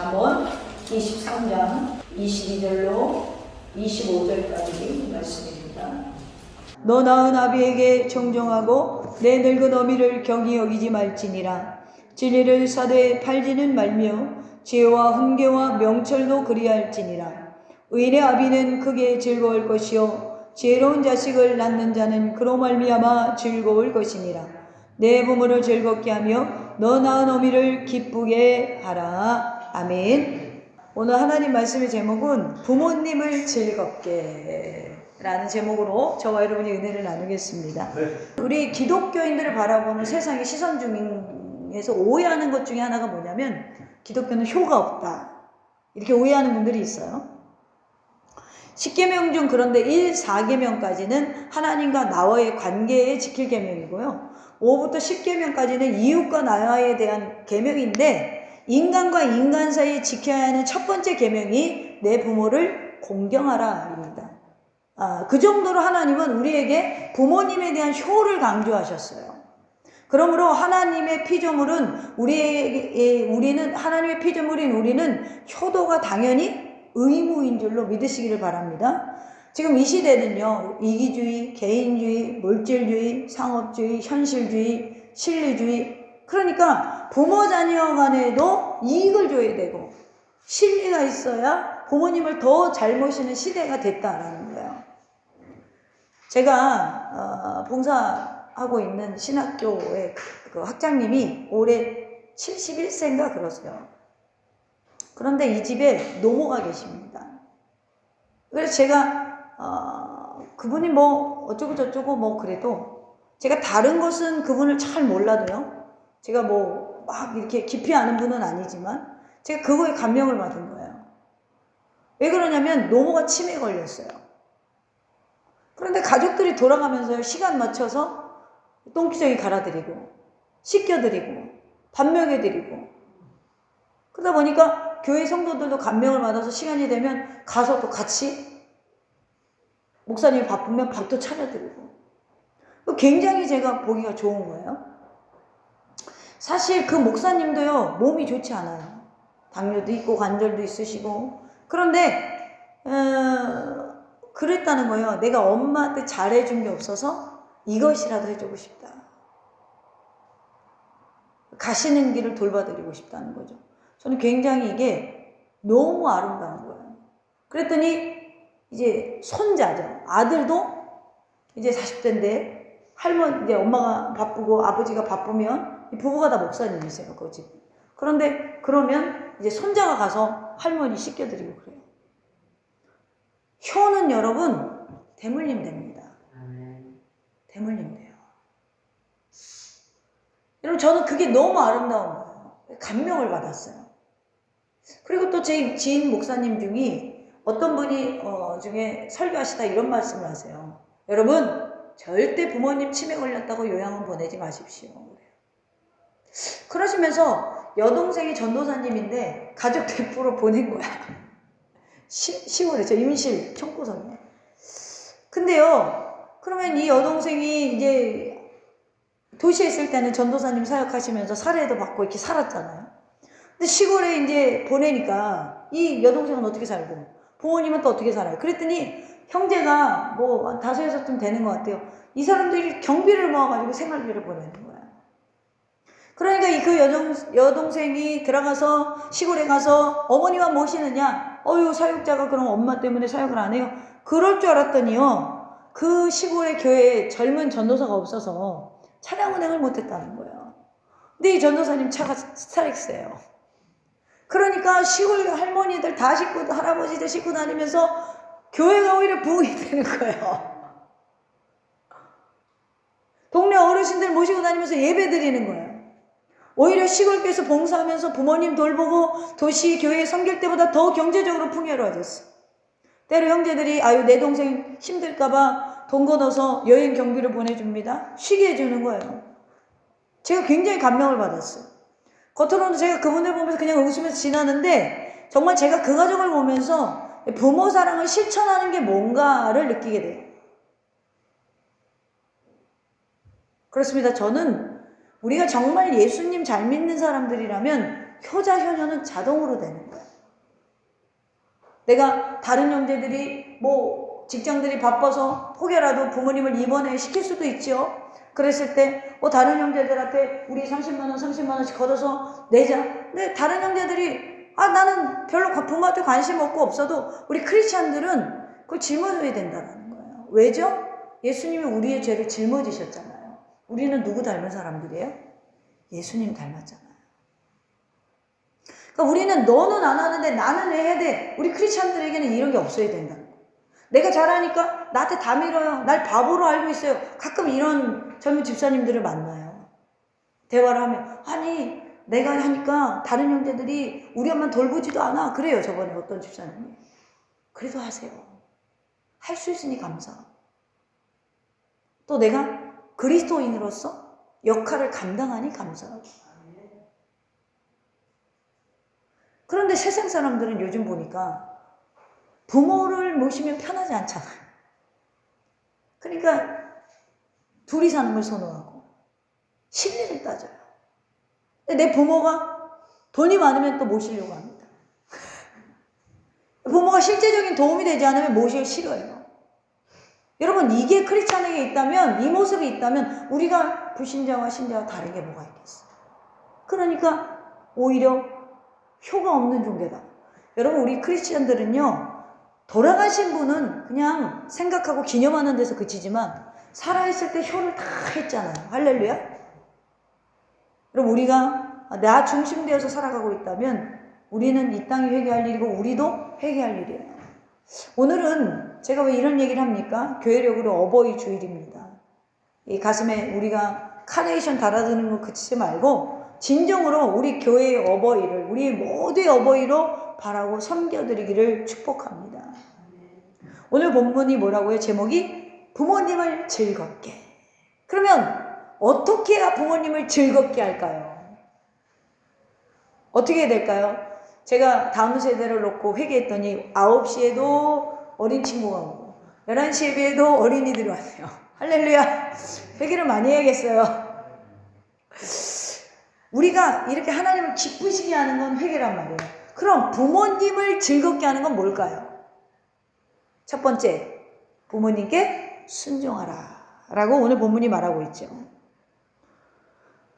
잠언 23장 22절로 25절까지 말씀입니다. 너 낳은 아비에게 정정하고 내 늙은 어미를 경히 여기지 말지니라. 진리를 사되 팔지는 말며 지혜와 훈계와 명철도 그리할지니라. 의인의 아비는 크게 즐거울 것이요 지혜로운 자식을 낳는 자는 그로 말미암아 즐거울 것이니라. 내 부모를 즐겁게 하며 너 낳은 어미를 기쁘게 하라. 아멘. 오늘 하나님 말씀의 제목은 부모님을 즐겁게 라는 제목으로 저와 여러분이 은혜를 나누겠습니다. 우리 기독교인들을 바라보는 세상의 시선 중에서 오해하는 것 중에 하나가 뭐냐면 기독교는 효가 없다, 이렇게 오해하는 분들이 있어요. 10계명 중 그런데 1, 4계명까지는 하나님과 나와의 관계에 지킬 계명이고요. 5부터 10계명까지는 이웃과 나와에 대한 계명인데, 인간과 인간 사이에 지켜야 하는 첫 번째 계명이 내 부모를 공경하라입니다. 그 정도로 하나님은 우리에게 부모님에 대한 효를 강조하셨어요. 그러므로 하나님의 피조물은 우리는 하나님의 피조물인 우리는 효도가 당연히 의무인 줄로 믿으시기를 바랍니다. 지금 이 시대는요, 이기주의, 개인주의, 물질주의, 상업주의, 현실주의, 실리주의, 그러니까 부모 자녀 간에도 이익을 줘야 되고 신뢰가 있어야 부모님을 더 잘 모시는 시대가 됐다라는 거예요. 제가 봉사하고 있는 신학교의 그 학장님이 올해 71세인가 그러세요. 그런데 이 집에 노모가 계십니다. 그래서 제가 그분이 뭐 어쩌고 저쩌고 뭐 그래도 제가 다른 것은 그분을 잘 몰라도요, 제가 뭐 막 이렇게 깊이 아는 분은 아니지만 제가 그거에 감명을 받은 거예요. 왜 그러냐면 노모가 치매에 걸렸어요. 그런데 가족들이 돌아가면서 시간 맞춰서 똥기저귀 갈아드리고 씻겨드리고 밥 먹여드리고 그러다 보니까 교회 성도들도 감명을 받아서 시간이 되면 가서 또 같이 목사님이 바쁘면 밥도 차려드리고, 굉장히 제가 보기가 좋은 거예요. 사실 그 목사님도요, 몸이 좋지 않아요. 당뇨도 있고 관절도 있으시고. 그런데 그랬다는 거예요. 내가 엄마한테 잘해준 게 없어서 이것이라도 해주고 싶다. 가시는 길을 돌봐드리고 싶다는 거죠. 저는 굉장히 이게 너무 아름다운 거예요. 그랬더니 이제 손자죠. 아들도 이제 40대인데 할머니, 이제 엄마가 바쁘고 아버지가 바쁘면 부부가 다 목사님이세요, 그 집. 그런데 그러면 이제 손자가 가서 할머니 씻겨드리고 그래요. 효는 여러분 대물림 됩니다. 대물림 돼요. 여러분, 저는 그게 너무 아름다운 거예요. 감명을 받았어요. 그리고 또 제 지인 목사님 중에 어떤 분이 중에 설교하시다 이런 말씀을 하세요. 여러분, 절대 부모님 치매 걸렸다고 요양원 보내지 마십시오. 그러시면서 여동생이 전도사님인데 가족 대표로 보낸 거야. 시골에, 저 임실 청구선에. 근데요, 그러면 이 여동생이 이제 도시에 있을 때는 전도사님 사역하시면서 사례도 받고 이렇게 살았잖아요. 근데 시골에 이제 보내니까 이 여동생은 어떻게 살고 부모님은 또 어떻게 살아요? 그랬더니 형제가 뭐 5-6쯤 되는 것 같아요. 이 사람들이 경비를 모아가지고 생활비를 보내는 거야. 그러니까 그 여동생이 들어가서 시골에 가서 어머니만 모시느냐? 사역자가 그럼 엄마 때문에 사역을 안 해요? 그럴 줄 알았더니요, 그 시골의 교회에 젊은 전도사가 없어서 차량 운행을 못했다는 거예요. 근데 이 전도사님 차가 스타렉스예요. 그러니까 시골 할머니들 다 싣고, 할아버지들 싣고 다니면서 교회가 오히려 부흥이 되는 거예요. 동네 어르신들 모시고 다니면서 예배 드리는 거예요. 오히려 시골교회에서 봉사하면서 부모님 돌보고 도시 교회 섬길 때보다 더 경제적으로 풍요로워졌어. 때로 형제들이 내 동생 힘들까봐 돈 걷어서 여행 경비를 보내줍니다. 쉬게 해주는 거예요. 제가 굉장히 감명을 받았어요. 겉으로는 제가 그분들 보면서 그냥 웃으면서 지나는데 정말 제가 그 가정을 보면서 부모 사랑을 실천하는 게 뭔가를 느끼게 돼요. 그렇습니다. 저는 우리가 정말 예수님 잘 믿는 사람들이라면 효자, 효녀는 자동으로 되는 거야. 내가 다른 형제들이 뭐 직장들이 바빠서 혹여라도 부모님을 입원해 시킬 수도 있죠. 그랬을 때 다른 형제들한테 우리 30만 원, 30만 원씩 걷어서 내자. 근데 다른 형제들이 나는 별로 부모한테 관심 없어도 우리 크리스찬들은 그걸 짊어져야 된다는 거예요. 왜죠? 예수님이 우리의 죄를 짊어지셨잖아요. 우리는 누구 닮은 사람들이에요? 예수님 닮았잖아요. 그러니까 우리는 너는 안 하는데 나는 왜 해야 돼? 우리 크리스찬들에게는 이런 게 없어야 된다는 거예요. 내가 잘하니까 나한테 다 밀어요. 날 바보로 알고 있어요. 가끔 이런 젊은 집사님들을 만나요. 대화를 하면 아니 내가 하니까 다른 형제들이 우리 엄마 돌보지도 않아. 그래요. 저번에 어떤 집사님이. 그래도 하세요. 할 수 있으니 감사. 또 내가 그리스도인으로서 역할을 감당하니 감사하고. 그런데 세상 사람들은 요즘 보니까 부모를 모시면 편하지 않잖아요. 그러니까 둘이 사는 걸 선호하고 실리를 따져요. 근데 내 부모가 돈이 많으면 또 모시려고 합니다. 부모가 실제적인 도움이 되지 않으면 모시기 싫어요. 여러분 이게 크리스찬에게 있다면, 이 모습이 있다면 우리가 불신자와 신자와 다른 게 뭐가 있겠어요. 그러니까 오히려 효가 없는 종교다. 여러분 우리 크리스찬들은요 돌아가신 분은 그냥 생각하고 기념하는 데서 그치지만 살아있을 때 효를 다 했잖아요. 할렐루야. 여러분 우리가 나 중심되어서 살아가고 있다면 우리는 이 땅이 회개할 일이고 우리도 회개할 일이에요. 오늘은 제가 왜 이런 얘기를 합니까? 교회력으로 어버이 주일입니다. 이 가슴에 우리가 카네이션 달아드는 거 그치지 말고 진정으로 우리 교회의 어버이를 우리 모두의 어버이로 바라고 섬겨드리기를 축복합니다. 오늘 본문이 뭐라고요? 제목이 부모님을 즐겁게. 그러면 어떻게 해야 부모님을 즐겁게 할까요? 어떻게 해야 될까요? 제가 다음 세대를 놓고 회개했더니 9시에도 어린 친구가 오고 11시 예배에도 어린이들이 왔네요. 할렐루야. 회개를 많이 해야겠어요. 우리가 이렇게 하나님을 기쁘시게 하는 건 회개란 말이에요. 그럼 부모님을 즐겁게 하는 건 뭘까요? 첫 번째, 부모님께 순종하라 라고 오늘 본문이 말하고 있죠.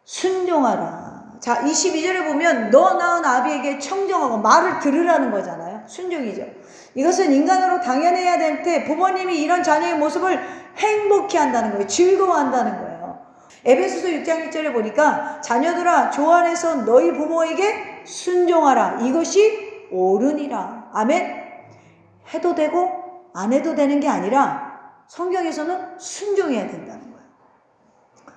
순종하라. 자, 22절에 보면 너 낳은 아비에게 청정하고 말을 들으라는 거잖아요. 순종이죠. 이것은 인간으로 당연해야 되는데 부모님이 이런 자녀의 모습을 행복해 한다는 거예요. 즐거워한다는 거예요. 에베소서 6장 1절에 보니까 자녀들아 주 안에서 너희 부모에게 순종하라. 이것이 옳으니라. 아멘. 해도 되고 안 해도 되는 게 아니라 성경에서는 순종해야 된다는 거예요.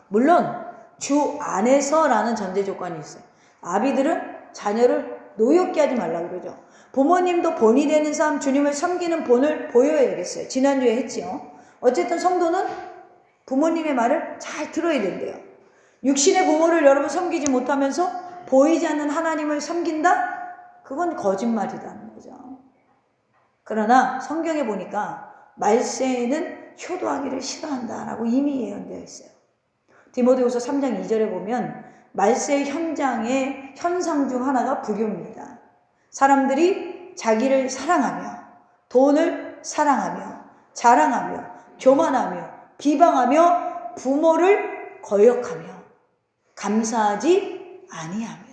물론 주 안에서라는 전제 조건이 있어요. 아비들은 자녀를 노엽게 하지 말라고 그러죠. 부모님도 본이 되는 삶, 주님을 섬기는 본을 보여야겠어요. 지난주에 했지요. 어쨌든 성도는 부모님의 말을 잘 들어야 된대요. 육신의 부모를 여러분 섬기지 못하면서 보이지 않는 하나님을 섬긴다? 그건 거짓말이라는 거죠. 그러나 성경에 보니까 말세에는 효도하기를 싫어한다라고 이미 예언되어 있어요. 디모데후서 3장 2절에 보면 말세 현장의 현상 중 하나가 불효입니다. 사람들이 자기를 사랑하며 돈을 사랑하며 자랑하며 교만하며 비방하며 부모를 거역하며 감사하지 아니하며.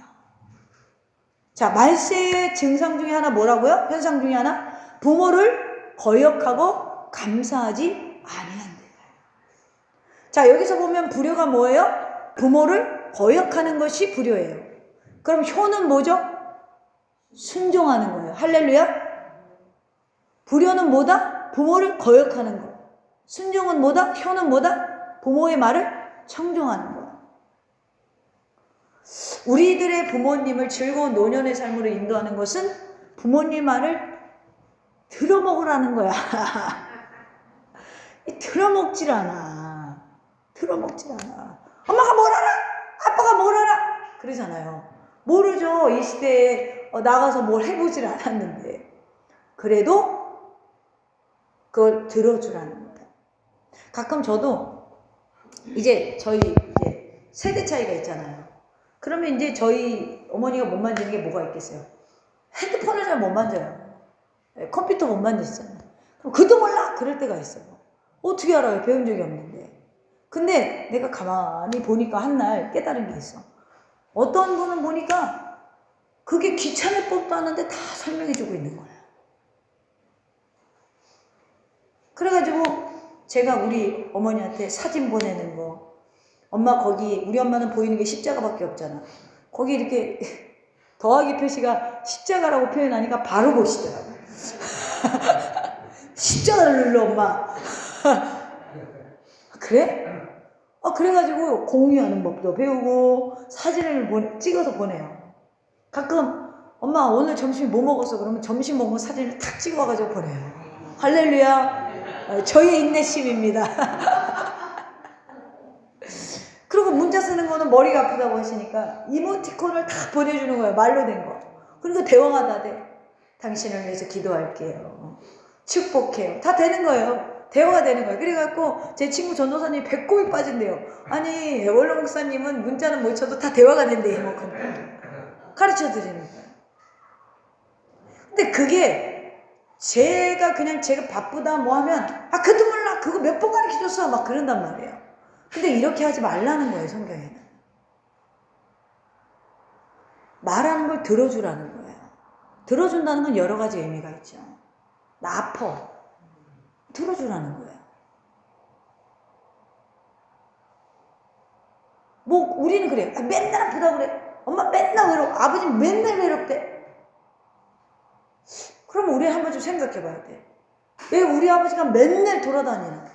자, 말세의 증상 중에 하나 뭐라고요? 현상 중에 하나? 부모를 거역하고 감사하지 아니한다. 자, 여기서 보면 불효가 뭐예요? 부모를 거역하는 것이 불효예요. 그럼 효는 뭐죠? 순종하는 거예요. 할렐루야. 불효는 뭐다? 부모를 거역하는 거. 순종은 뭐다? 효는 뭐다? 부모의 말을 청종하는 거. 우리들의 부모님을 즐거운 노년의 삶으로 인도하는 것은 부모님 말을 들어먹으라는 거야. 들어먹질 않아. 들어먹질 않아. 엄마가 뭘 알아? 아빠가 뭘 알아? 그러잖아요. 모르죠. 이 시대에 나가서 뭘 해보질 않았는데. 그래도 그걸 들어주라는 거예요. 가끔 저도 저희 세대 차이가 있잖아요. 그러면 이제 저희 어머니가 못 만지는 게 뭐가 있겠어요? 핸드폰을 잘 못 만져요. 컴퓨터 못 만지잖아요. 그럼 그도 몰라! 그럴 때가 있어요. 어떻게 알아요? 배운 적이 없는데. 근데 내가 가만히 보니까 한 날 깨달은 게 있어. 어떤 분은 보니까 그게 귀찮을 법도 하는데 다 설명해주고 있는 거예요. 그래가지고 제가 우리 어머니한테 사진 보내는 거, 엄마 거기 우리 엄마는 보이는 게 십자가밖에 없잖아. 거기 이렇게 더하기 표시가 십자가라고 표현하니까 바로 보시더라고요. 십자가를 눌러 엄마. 그래? 그래가지고 공유하는 법도 배우고 사진을 찍어서 보내요. 가끔 엄마 오늘 점심 뭐 먹었어? 그러면 점심 먹은 사진을 탁 찍어가지고 보내요. 할렐루야. 저의 인내심입니다. 그리고 문자 쓰는 거는 머리가 아프다고 하시니까 이모티콘을 다 보내주는 거예요. 말로 된 거. 그러니까 대화가 돼. 당신을 위해서 기도할게요. 축복해요. 다 되는 거예요. 대화가 되는 거예요. 그래갖고 제 친구 전도사님이 배꼽이 빠진대요. 아니 원로 목사님은 문자는 못 쳐도 다 대화가 된대. 이만큼 가르쳐 드리는 거예요. 근데 그게 제가 바쁘다 뭐 하면 그것도 몰라. 그거 몇 번 가르쳐줬어. 막 그런단 말이에요. 근데 이렇게 하지 말라는 거예요. 성경에는. 말하는 걸 들어주라는 거예요. 들어준다는 건 여러 가지 의미가 있죠. 나 아파. 들어주라는 거예요. 뭐 우리는 그래. 맨날 아프다고 그래. 엄마 맨날 외로워. 아버지 맨날 외롭대. 그럼 우리 한번 좀 생각해 봐야 돼. 왜 우리 아버지가 맨날 돌아다니나?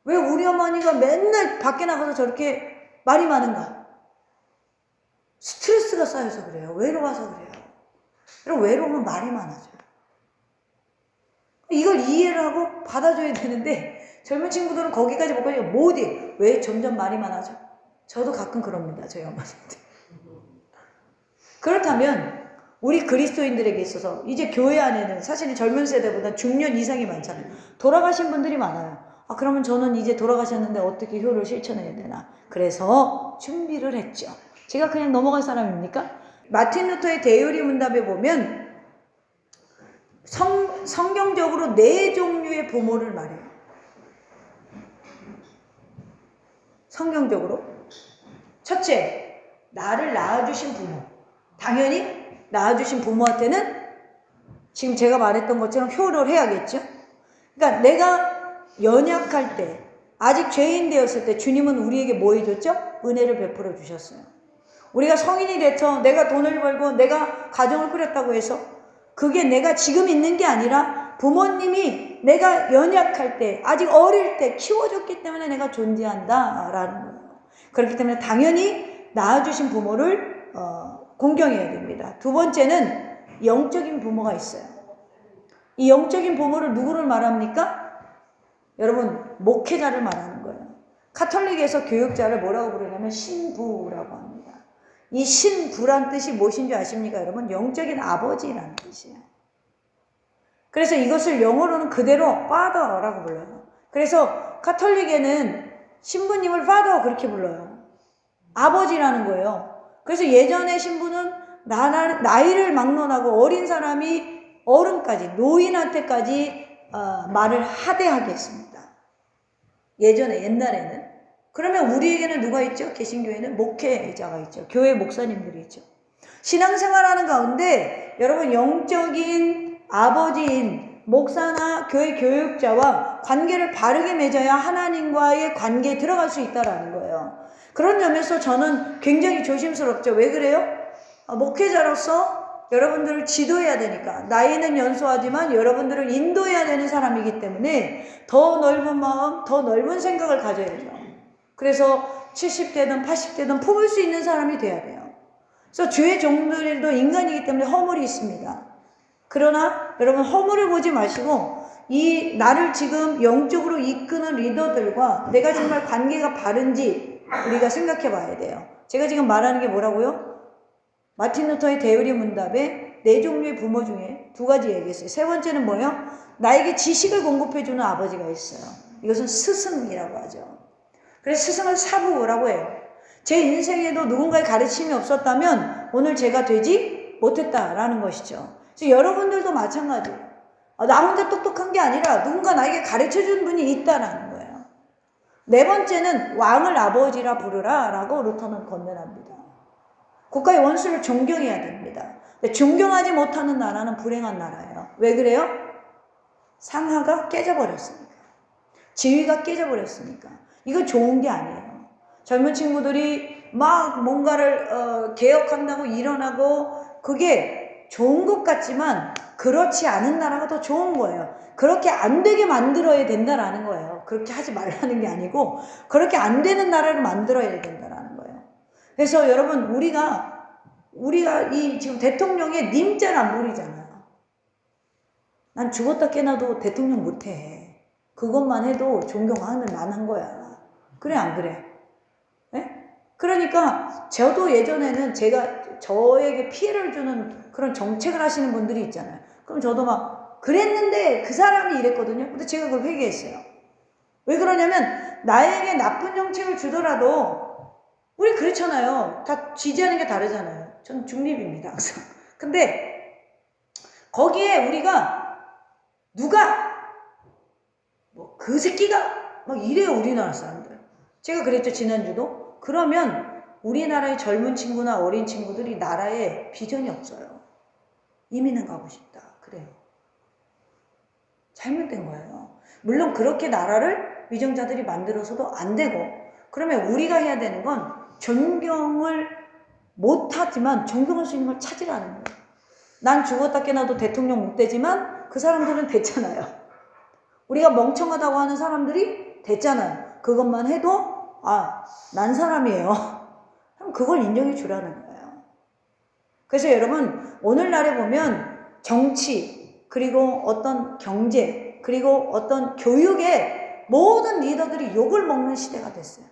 왜 우리 어머니가 맨날 밖에 나가서 저렇게 말이 많은가? 스트레스가 쌓여서 그래요. 외로워서 그래요. 그리고 외로우면 말이 많아져요. 이걸 이해를 하고 받아줘야 되는데 젊은 친구들은 거기까지 못 가니까 못 해. 왜 점점 말이 많아져? 저도 가끔 그럽니다. 저희 엄마한테. 그렇다면 우리 그리스도인들에게 있어서 이제 교회 안에는 사실은 젊은 세대보다 중년 이상이 많잖아요. 돌아가신 분들이 많아요. 그러면 저는 이제 돌아가셨는데 어떻게 효를 실천해야 되나? 그래서 준비를 했죠. 제가 그냥 넘어갈 사람입니까? 마틴 루터의 대요리 문답에 보면 성경적으로 4종류의 부모를 말해요. 성경적으로. 첫째, 나를 낳아주신 부모. 당연히 낳아주신 부모한테는 지금 제가 말했던 것처럼 효를 해야겠죠. 그러니까 내가 연약할 때, 아직 죄인 되었을 때 주님은 우리에게 뭐 해줬죠? 은혜를 베풀어 주셨어요. 우리가 성인이 돼서 내가 돈을 벌고 내가 가정을 꾸렸다고 해서 그게 내가 지금 있는 게 아니라 부모님이 내가 연약할 때, 아직 어릴 때 키워줬기 때문에 내가 존재한다라는 거예요. 그렇기 때문에 당연히 낳아주신 부모를 공경해야 됩니다. 두 번째는 영적인 부모가 있어요. 이 영적인 부모를 누구를 말합니까? 여러분, 목회자를 말하는 거예요. 카톨릭에서 교육자를 뭐라고 부르냐면 신부라고 합니다. 이 신부란 뜻이 무엇인지 아십니까? 여러분, 영적인 아버지라는 뜻이에요. 그래서 이것을 영어로는 그대로 father라고 불러요. 그래서 카톨릭에는 신부님을 father 그렇게 불러요. 아버지라는 거예요. 그래서 예전에 신부는 나이를 막론하고 어린 사람이 어른까지, 노인한테까지 말을 하대하게 했습니다. 옛날에는. 그러면 우리에게는 누가 있죠? 개신교회는 목회자가 있죠. 교회 목사님들이 있죠. 신앙생활하는 가운데 여러분 영적인 아버지인 목사나 교회 교육자와 관계를 바르게 맺어야 하나님과의 관계에 들어갈 수 있다는 거예요. 그런 점에서 저는 굉장히 조심스럽죠. 왜 그래요? 목회자로서 여러분들을 지도해야 되니까. 나이는 연소하지만 여러분들을 인도해야 되는 사람이기 때문에 더 넓은 마음, 더 넓은 생각을 가져야죠. 그래서 70대든 80대든 품을 수 있는 사람이 돼야 돼요. 그래서 주의 종들도 인간이기 때문에 허물이 있습니다. 그러나 여러분 허물을 보지 마시고 이 나를 지금 영적으로 이끄는 리더들과 내가 정말 관계가 바른지 우리가 생각해 봐야 돼요. 제가 지금 말하는 게 뭐라고요? 마틴 루터의 대요리 문답에 4종류의 부모 중에 2가지 얘기했어요. 세 번째는 뭐예요? 나에게 지식을 공급해주는 아버지가 있어요. 이것은 스승이라고 하죠. 그래서 스승을 사부라고 해요. 제 인생에도 누군가의 가르침이 없었다면 오늘 제가 되지 못했다라는 것이죠. 그래서 여러분들도 마찬가지예요. 나 혼자 똑똑한 게 아니라 누군가 나에게 가르쳐준 분이 있다라는 거예요. 네 번째는 왕을 아버지라 부르라 라고 루터는 권면합니다. 국가의 원수를 존경해야 됩니다. 존경하지 못하는 나라는 불행한 나라예요. 왜 그래요? 상하가 깨져버렸으니까. 지위가 깨져버렸으니까. 이거 좋은 게 아니에요. 젊은 친구들이 막 뭔가를 개혁한다고 일어나고 그게 좋은 것 같지만 그렇지 않은 나라가 더 좋은 거예요. 그렇게 안 되게 만들어야 된다라는 거예요. 그렇게 하지 말라는 게 아니고 그렇게 안 되는 나라를 만들어야 된다라는 거예요. 그래서 여러분 우리가 이 지금 대통령의 님자를 안 부리잖아요. 난 죽었다 깨나도 대통령 못해. 그것만 해도 존경하는 만한 거야. 그래 안 그래? 네? 그러니까 저도 예전에는 제가 저에게 피해를 주는 그런 정책을 하시는 분들이 있잖아요. 그럼 저도 막 그랬는데 그 사람이 이랬거든요. 근데 제가 그걸 회개했어요. 왜 그러냐면 나에게 나쁜 정책을 주더라도 우리 그렇잖아요. 다 지지하는 게 다르잖아요. 전 중립입니다 항상. 근데 거기에 우리가 누가 뭐 그 새끼가 막 이래요. 우리나라 사람들. 제가 그랬죠 지난주도. 그러면 우리나라의 젊은 친구나 어린 친구들이 나라에 비전이 없어요. 이민은 가고 싶다. 그래요. 잘못된 거예요. 물론 그렇게 나라를 위정자들이 만들어서도 안 되고 그러면 우리가 해야 되는 건 존경을 못하지만 존경할 수 있는 걸 찾으라는 거예요. 난 죽었다 깨나도 대통령 못 되지만 그 사람들은 됐잖아요. 우리가 멍청하다고 하는 사람들이 됐잖아요. 그것만 해도 난 사람이에요. 그럼 그걸 인정해 주라는 거예요. 그래서 여러분 오늘날에 보면 정치 그리고 어떤 경제 그리고 어떤 교육에 모든 리더들이 욕을 먹는 시대가 됐어요.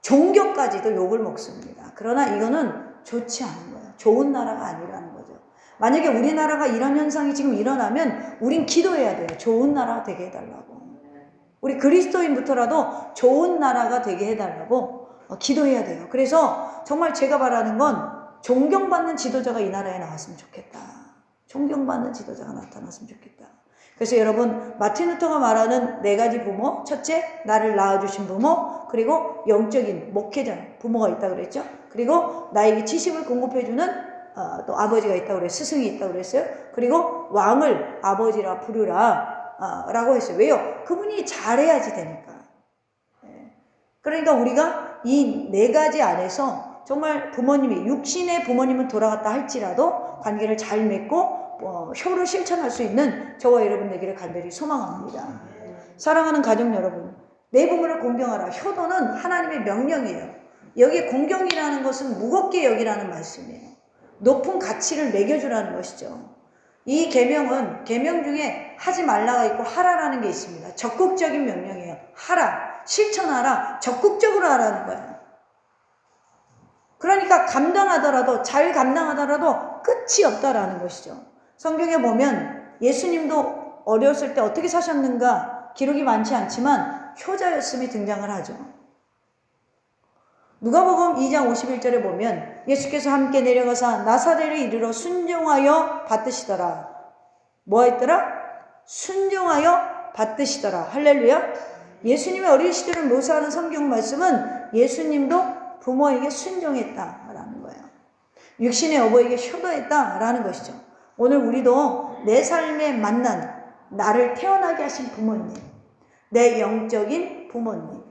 종교까지도 욕을 먹습니다. 그러나 이거는 좋지 않은 거예요. 좋은 나라가 아니라는 거죠. 만약에 우리나라가 이런 현상이 지금 일어나면 우린 기도해야 돼요. 좋은 나라가 되게 해달라고. 우리 그리스도인부터라도 좋은 나라가 되게 해달라고 기도해야 돼요. 그래서 정말 제가 바라는 건 존경받는 지도자가 이 나라에 나왔으면 좋겠다. 존경받는 지도자가 나타났으면 좋겠다. 그래서 여러분 마틴 루터가 말하는 네 가지 부모, 첫째 나를 낳아주신 부모, 그리고 영적인 목회자 부모가 있다고 그랬죠. 그리고 나에게 지식을 공급해주는 또 아버지가 있다고 그랬어요. 스승이 있다고 그랬어요. 그리고 왕을 아버지라 부르라 라고 했어요. 왜요? 그분이 잘해야지 되니까. 그러니까 우리가 이 네 가지 안에서 정말 부모님이 육신의 부모님은 돌아갔다 할지라도 관계를 잘 맺고 효를 실천할 수 있는 저와 여러분 되기를 간절히 소망합니다. 사랑하는 가족 여러분, 내 부모를 공경하라. 효도는 하나님의 명령이에요. 여기에 공경이라는 것은 무겁게 여기라는 말씀이에요. 높은 가치를 매겨주라는 것이죠. 이 계명은 계명 중에 하지 말라가 있고 하라라는 게 있습니다. 적극적인 명령이에요. 하라, 실천하라, 적극적으로 하라는 거예요. 그러니까 감당하더라도 잘 감당하더라도 끝이 없다라는 것이죠. 성경에 보면 예수님도 어렸을 때 어떻게 사셨는가 기록이 많지 않지만 효자였음이 등장을 하죠. 누가복음 2장 51절에 보면 예수께서 함께 내려가사 나사렛에 이르러 순종하여 받드시더라. 뭐 했더라? 순종하여 받드시더라. 할렐루야. 예수님의 어린 시절을 묘사하는 성경 말씀은 예수님도 부모에게 순종했다라는 거예요. 육신의 어버이에게 효도했다라는 것이죠. 오늘 우리도 내 삶에 만난 나를 태어나게 하신 부모님, 내 영적인 부모님,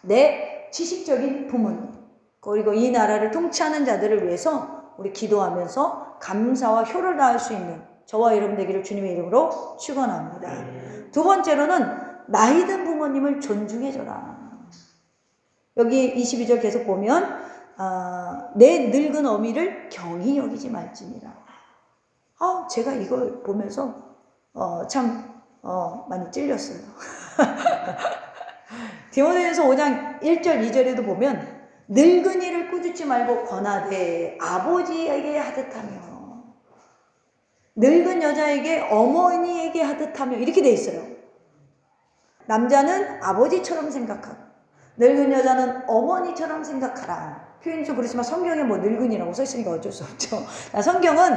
내 지식적인 부모님, 그리고 이 나라를 통치하는 자들을 위해서 우리 기도하면서 감사와 효를 다할 수 있는 저와 여러분 되기를 주님의 이름으로 축원합니다. 두 번째로는 나이 든 부모님을 존중해줘라. 여기 22절 계속 보면 내 늙은 어미를 경히 여기지 말지니라. 제가 이걸 보면서 참 많이 찔렸어요. 디모데전서 5장 1절 2절에도 보면 늙은이를 꾸짖지 말고 권하되 아버지에게 하듯하며 늙은 여자에게 어머니에게 하듯하며 이렇게 돼 있어요. 남자는 아버지처럼 생각하고 늙은 여자는 어머니처럼 생각하라. 표현이 좀 그렇지만 성경에 뭐 늙은이라고 써있으니까 어쩔 수 없죠. 성경은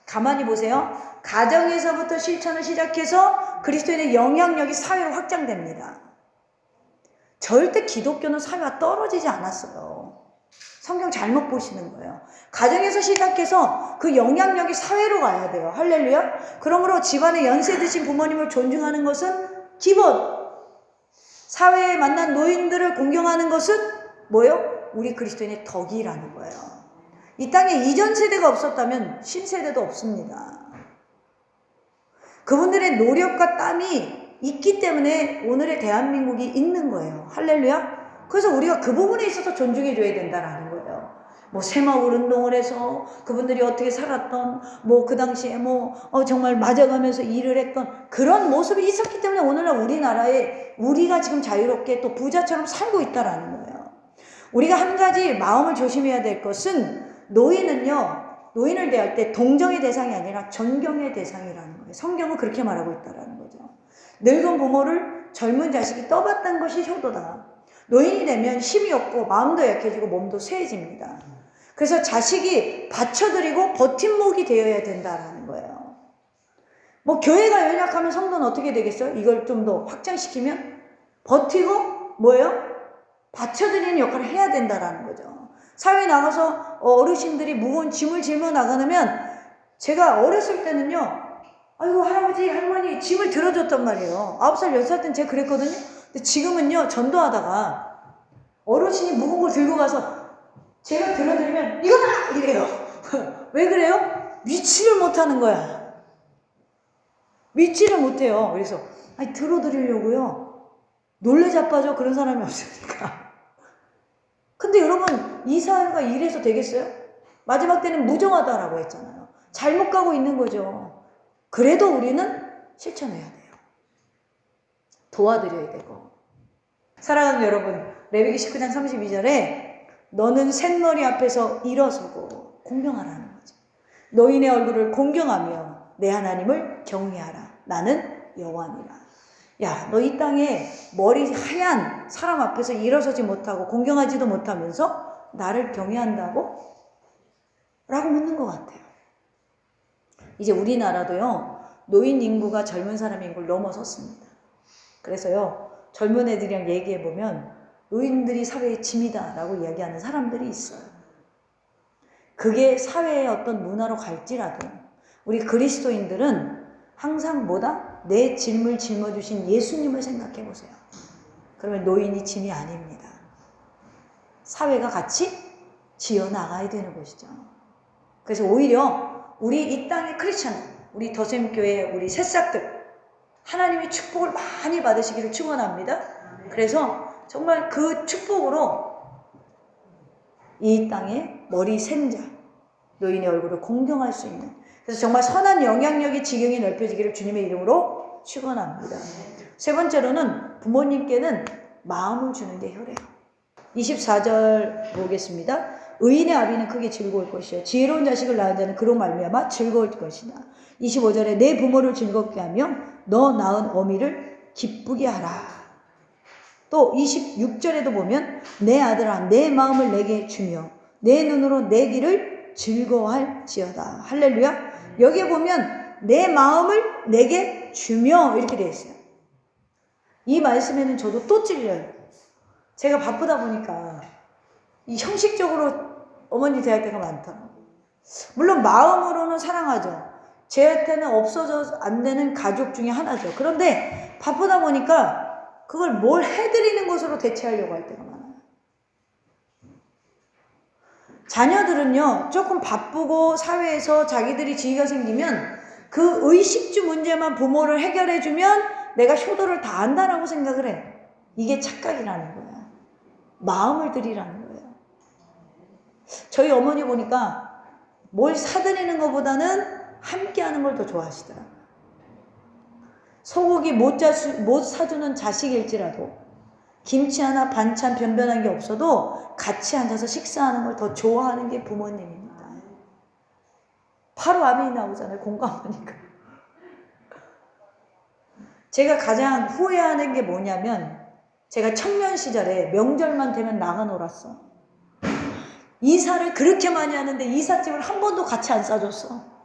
가만히 보세요. 가정에서부터 실천을 시작해서 그리스도인의 영향력이 사회로 확장됩니다. 절대 기독교는 사회와 떨어지지 않았어요. 성경 잘못 보시는 거예요. 가정에서 시작해서 그 영향력이 사회로 가야 돼요. 할렐루야. 그러므로 집안에 연세 드신 부모님을 존중하는 것은 기본. 사회에 만난 노인들을 공경하는 것은 뭐예요? 우리 그리스도인의 덕이라는 거예요. 이 땅에 이전 세대가 없었다면 신세대도 없습니다. 그분들의 노력과 땀이 있기 때문에 오늘의 대한민국이 있는 거예요. 할렐루야. 그래서 우리가 그 부분에 있어서 존중해줘야 된다라는 거예요. 뭐 새마을 운동을 해서 그분들이 어떻게 살았던 뭐 그 당시에 정말 맞아가면서 일을 했던 그런 모습이 있었기 때문에 오늘날 우리나라에 우리가 지금 자유롭게 또 부자처럼 살고 있다라는 거예요. 우리가 한 가지 마음을 조심해야 될 것은 노인을 대할 때 동정의 대상이 아니라 존경의 대상이라는 거예요. 성경은 그렇게 말하고 있다라는 거죠. 늙은 부모를 젊은 자식이 떠받단 것이 효도다. 노인이 되면 힘이 없고 마음도 약해지고 몸도 쇠해집니다. 그래서 자식이 받쳐드리고 버팀목이 되어야 된다라는 거예요. 뭐 교회가 연약하면 성도는 어떻게 되겠어요? 이걸 좀 더 확장시키면 버티고 뭐예요? 받쳐드리는 역할을 해야 된다라는 거죠. 사회에 나가서 어르신들이 무거운 짐을 짊어 나가면 제가 어렸을 때는요. 아이고 할아버지 할머니 짐을 들어줬단 말이에요. 9살 10살 때는 제가 그랬거든요. 근데 지금은요 전도하다가 어르신이 무거운 걸 들고 가서 제가 들어드리면 이거다! 이래요. 왜 그래요? 위치를 못하는 거야. 위치를 못해요. 그래서 들어드리려고요. 놀래 자빠져. 그런 사람이 없으니까. 근데 여러분 이 사회가 이래서 되겠어요? 마지막 때는 무정하다라고 했잖아요. 잘못 가고 있는 거죠. 그래도 우리는 실천해야 돼요. 도와드려야 되고. 사랑하는 여러분, 레위기 19장 32절에 너는 샛머리 앞에서 일어서고 공경하라는 거죠. 노인의 얼굴을 공경하며 내 하나님을 경외하라. 나는 여호와니라. 야, 너 이 땅에 머리 하얀 사람 앞에서 일어서지 못하고 공경하지도 못하면서 나를 경외한다고? 라고 묻는 것 같아요. 이제 우리나라도요, 노인 인구가 젊은 사람 인구를 넘어섰습니다. 그래서요, 젊은 애들이랑 얘기해보면 노인들이 사회의 짐이다라고 이야기하는 사람들이 있어요. 그게 사회의 어떤 문화로 갈지라도 우리 그리스도인들은 항상 뭐다? 내 짐을 짊어주신 예수님을 생각해보세요. 그러면 노인이 짐이 아닙니다. 사회가 같이 지어나가야 되는 것이죠. 그래서 오히려 우리 이 땅의 크리스천, 우리 더샘교회 우리 새싹들 하나님의 축복을 많이 받으시기를 축원합니다. 그래서 정말 그 축복으로 이 땅에 머리 센 자, 노인의 얼굴을 공경할 수 있는, 그래서 정말 선한 영향력이 지경이 넓혀지기를 주님의 이름으로 축원합니다. 세 번째로는 부모님께는 마음을 주는 게 효래요. 24절 보겠습니다. 의인의 아비는 크게 즐거울 것이요 지혜로운 자식을 낳은 자는 그로 말미암아 즐거울 것이다. 25절에 내 부모를 즐겁게 하며 너 낳은 어미를 기쁘게 하라. 또 26절에도 보면 내 아들아 내 마음을 내게 주며 내 눈으로 내 길을 즐거워할지어다. 할렐루야. 여기에 보면 내 마음을 내게 주며 이렇게 되어 있어요. 이 말씀에는 저도 또 찔려요. 제가 바쁘다 보니까 이 형식적으로 어머니 대할 때가 많더라고요. 물론 마음으로는 사랑하죠. 제한테는 없어져 안 되는 가족 중에 하나죠. 그런데 바쁘다 보니까 그걸 뭘 해드리는 것으로 대체하려고 할 때가 많아요. 자녀들은요, 조금 바쁘고 사회에서 자기들이 지위가 생기면 그 의식주 문제만 부모를 해결해주면 내가 효도를 다 한다라고 생각을 해. 이게 착각이라는 거야. 마음을 드리라는 거예요. 저희 어머니 보니까 뭘 사드리는 것보다는 함께 하는 걸 더 좋아하시더라고요. 소고기 못 사주는 자식일지라도 김치 하나 반찬 변변한 게 없어도 같이 앉아서 식사하는 걸 더 좋아하는 게 부모님입니다. 바로 아멘이 나오잖아요. 공감하니까. 제가 가장 후회하는 게 뭐냐면 제가 청년 시절에 명절만 되면 나가 놀았어. 이사를 그렇게 많이 하는데 이삿짐을 한 번도 같이 안 싸줬어.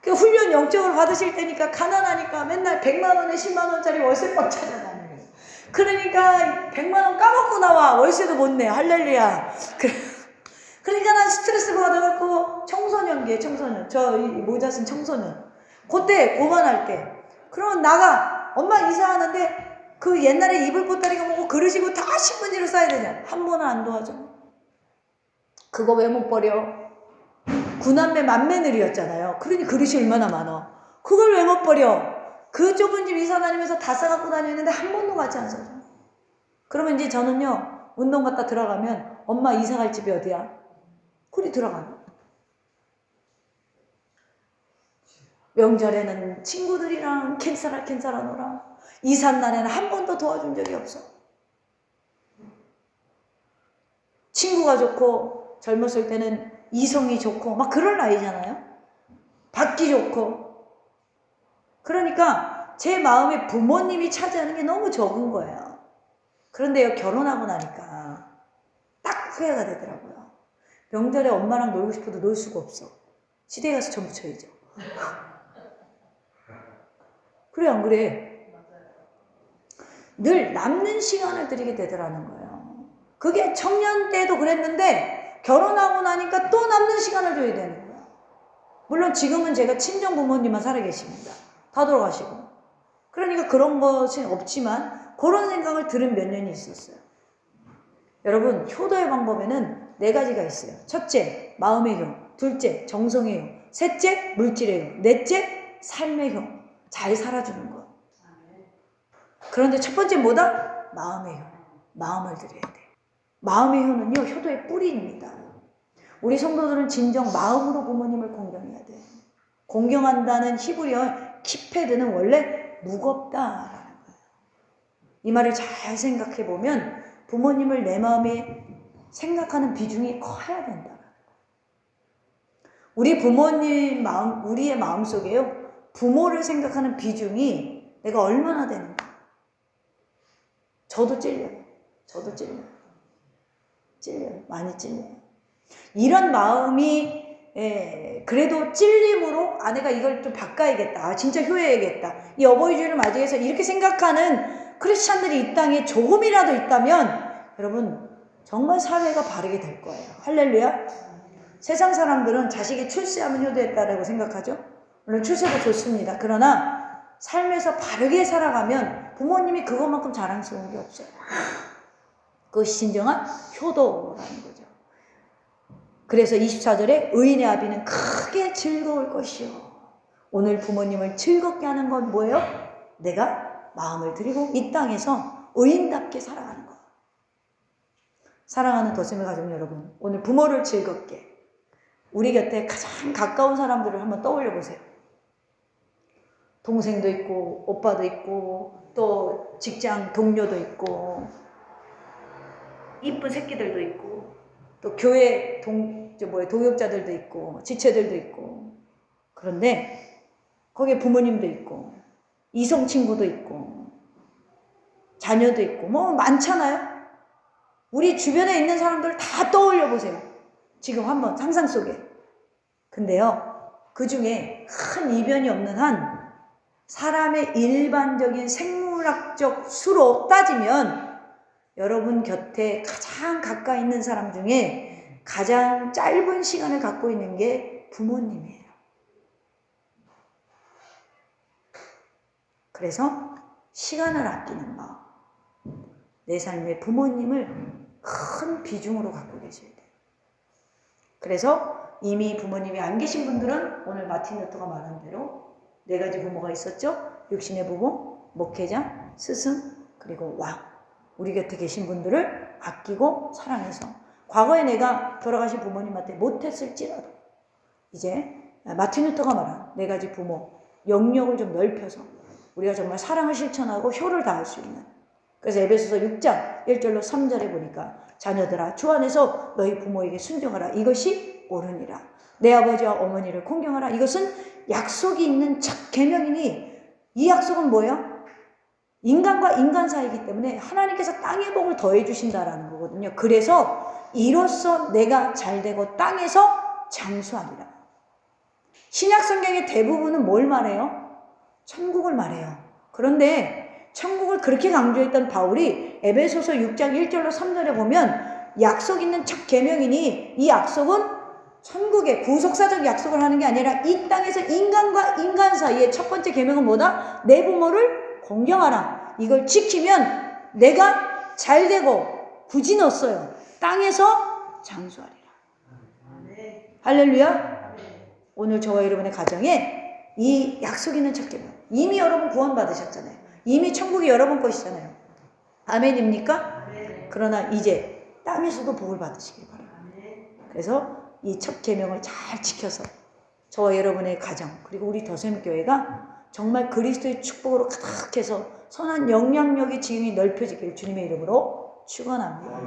그 훈련 영적으로 받으실 때니까 가난하니까 맨날 100만 원에 10만 원짜리 월세방 찾아다니는 거예요. 그러니까 100만 원 까먹고 나와. 월세도 못 내. 할렐루야. 그러니까 난 스트레스 받아갖고 청소년기에 청소년. 저 모자 쓴 청소년. 그때 고만할 때. 그러면 나가. 엄마 이사하는데 그 옛날에 이불 보따리가 뭐고 그릇이고 다 신문지로 싸야 되냐. 한 번은 안 도와줘. 그거 왜 못 버려? 구남매 맏며느리였잖아요. 그러니 그릇이 얼마나 많아. 그걸 왜 못 버려? 그 좁은 집 이사 다니면서 다 싸갖고 다니는데 한 번도 같이 안 사줘. 그러면 이제 저는요, 운동 갔다 들어가면 엄마 이사 갈 집이 어디야? 그리 들어가요. 명절에는 친구들이랑 캔사라노라. 이삿날에는 한 번도 도와준 적이 없어. 친구가 좋고 젊었을 때는 이성이 좋고 막 그럴 나이잖아요. 받기 좋고. 그러니까 제 마음에 부모님이 차지하는 게 너무 적은 거예요. 그런데요, 결혼하고 나니까 딱 후회가 되더라고요. 명절에 엄마랑 놀고 싶어도 놀 수가 없어. 시댁에 가서 전부 쳐야죠. 그래 안 그래? 늘 남는 시간을 드리게 되더라는 거예요. 그게 청년 때도 그랬는데 결혼하고 나니까 또 남는 시간을 줘야 되는 거예요. 물론 지금은 제가 친정 부모님만 살아 계십니다. 다 돌아가시고. 그러니까 그런 것은 없지만 그런 생각을 들은 몇 년이 있었어요. 여러분, 효도의 방법에는 4가지가 있어요. 첫째, 마음의 효. 둘째, 정성의 효. 셋째, 물질의 효. 넷째, 삶의 효. 잘 살아주는 것. 그런데 첫 번째 뭐다? 마음의 효. 마음을 드려야 돼. 마음의 효는요, 효도의 뿌리입니다. 우리 성도들은 진정 마음으로 부모님을 공경해야 돼. 공경한다는 히브리어 키페드는 원래 무겁다라는 거예요. 이 말을 잘 생각해 보면 부모님을 내 마음에 생각하는 비중이 커야 된다. 우리 부모님 마음, 우리의 마음 속에요, 부모를 생각하는 비중이 내가 얼마나 되는가. 저도 찔려요. 많이 찔려요. 이런 마음이 그래도 찔림으로 내가 이걸 좀 바꿔야겠다. 진짜 효해야겠다. 이 어버이 주일을 맞이해서 이렇게 생각하는 크리스찬들이 이 땅에 조금이라도 있다면 여러분 정말 사회가 바르게 될 거예요. 할렐루야. 세상 사람들은 자식이 출세하면 효도했다라고 생각하죠. 물론 출세도 좋습니다. 그러나 삶에서 바르게 살아가면 부모님이 그것만큼 자랑스러운 게 없어요. 그것이 진정한 효도라는 거죠. 그래서 24절에 의인의 아비는 크게 즐거울 것이요. 오늘 부모님을 즐겁게 하는 건 뭐예요? 내가 마음을 드리고 이 땅에서 의인답게 살아가는 것. 사랑하는 더셈의 가족 여러분, 오늘 부모를 즐겁게, 우리 곁에 가장 가까운 사람들을 한번 떠올려 보세요. 동생도 있고 오빠도 있고 또 직장 동료도 있고 이쁜 새끼들도 있고 또 교회 동역자들도 있고 지체들도 있고. 그런데 거기에 부모님도 있고 이성 친구도 있고 자녀도 있고 뭐 많잖아요. 우리 주변에 있는 사람들 다 떠올려 보세요. 지금 한번 상상 속에. 근데요, 그 중에 큰 이변이 없는 한 사람의 일반적인 생물학적 수로 따지면 여러분 곁에 가장 가까이 있는 사람 중에 가장 짧은 시간을 갖고 있는 게 부모님이에요. 그래서 시간을 아끼는 마음, 내 삶의 부모님을 큰 비중으로 갖고 계셔야 돼요. 그래서 이미 부모님이 안 계신 분들은 오늘 마틴 루터가 말한 대로 4가지 부모가 있었죠. 육신의 부모, 목회자, 스승, 그리고 왕. 우리 곁에 계신 분들을 아끼고 사랑해서 과거에 내가 돌아가신 부모님한테 못했을지라도 이제 마틴 루터가 말한 4가지 부모, 영역을 좀 넓혀서 우리가 정말 사랑을 실천하고 효를 다할 수 있는. 그래서 에베소서 6장 1절로 3절에 보니까 자녀들아 주 안에서 너희 부모에게 순종하라. 이것이 옳으니라. 내 아버지와 어머니를 공경하라. 이것은 약속이 있는 첫 계명이니 이 약속은 뭐예요? 인간과 인간 사이이기 때문에 하나님께서 땅의 복을 더해 주신다라는 거거든요. 그래서 이로써 내가 잘되고 땅에서 장수하리라. 신약 성경의 대부분은 뭘 말해요? 천국을 말해요. 그런데 천국을 그렇게 강조했던 바울이 에베소서 6장 1절로 3절에 보면 약속 있는 첫 계명이니 이 약속은 천국의 구속사적 약속을 하는 게 아니라 이 땅에서 인간과 인간 사이에 첫 번째 계명은 뭐다? 내 부모를 공경하라. 이걸 지키면 내가 잘되고 부진 없어요. 땅에서 장수하리라. 할렐루야. 오늘 저와 여러분의 가정에 이 약속 있는 첫 계명, 이미 여러분 구원받으셨잖아요. 이미 천국이 여러분 것이잖아요. 아멘입니까? 그러나 이제 땅에서도 복을 받으시길 바랍니다. 그래서 이 첫 계명을 잘 지켜서 저와 여러분의 가정 그리고 우리 더샘교회가 정말 그리스도의 축복으로 가득해서 선한 영향력이 지금이 넓혀지길 주님의 이름으로 축원합니다.